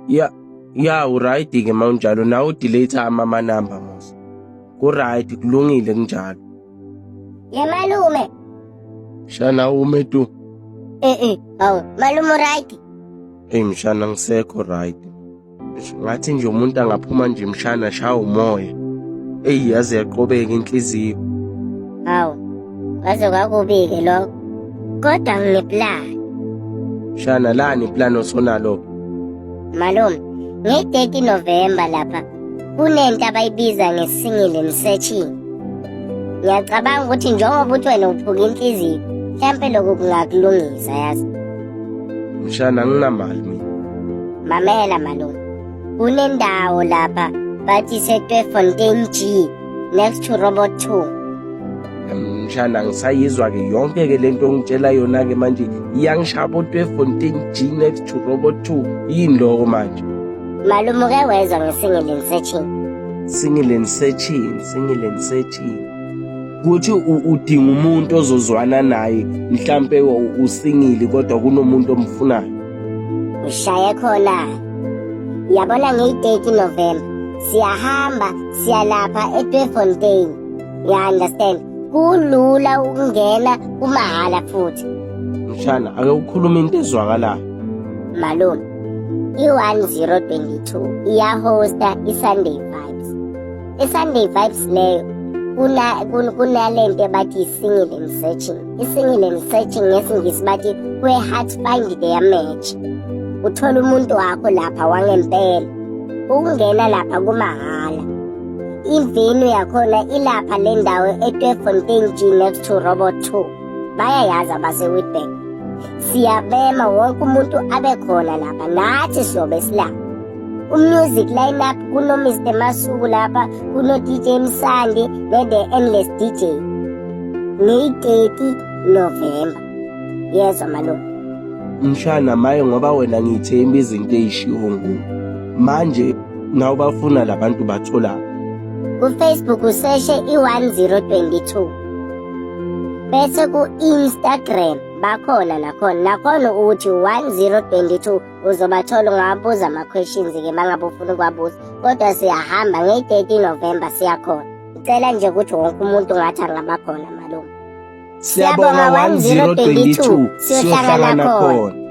Ya uright ke mawunjalo nawe udelete amanamba mos. Ku-right kulungile kunjalo. Ye malume. Shana ume tu. Hawu malume right. Mshana ngisekho right. Ngathi nje umuntu angaphuma nje mshana shaya umoya. Yaze yaqobeka inhliziyo. Hawu. Kwaze kwakubi-ke lokho. Kodwa ngineplan. Shana lani plan osonalo? Malume, nge-30 November lapha kunento abayibiza nge-single and searching. Ngiyacabanga ukuthi njengoba uthi wena uphuka inhliziyo, mhlampe lokhu kungakulungisa yazi. Mshana nginamali mina. Mamela malume. Kunendawo lapha bathi seTweefontein G next to Robot 2. Mshana ngisayizwa ke yonke ke lento ongitshela yona ke manje iyangishaba uTweefontein G next to Robot 2 yini lokho manje? Malume ke wezwa nge-single and searching. Single and searching. Kuthi udinga umuntu ozozwana naye mhlambe usingile kodwa kunomuntu omfunayo. Ushaye khona. Yabona nge-30 November siyahamba siyalapha eTweefontein. Ya understand? Kulula ukungena kumahala futhi. Mshana ake ukhuluma into ezwakalayo. Malume, i-1022 iyahosta i-Sunday Vibes. I-Sunday Vibes leyo kunalento bathi i-single and searching. I-single and searching ngesingisi bathi kwe-heart find their match. Uthola umuntu wakho lapha wangempela. Ukungena lapha kumahala. Imvenu yakhona ilapha le ndawo eTweefontein G next to Robot 2. Bayayazi abase-Witbank. Siyabema wonke umuntu abe khona lapha nathi siyobe silapha. Umusic lineup kuno Mr Masuku lapha, kuno DJ Msandi ne-The Endless DJ. Nge-30 November. Yezwa malume. Mshana maye ngoba wena ngithemba izinto ezishiwo nguwe. Manje nawe bafuna labantu bathola. Ku-Facebook useshe i-1022. Bese ku-Instagram bakhona nakhona ukuthi 1022 uzobathola ungabuza ama-questions-ke mangabe ufuna ukwabuza. Kodwa siyahamba nge-30 November siyakhona. Ngicela nje ukuthi wonke umuntu ngathi angabakhona malume. Siyabonga 1022 siyohlangana khona.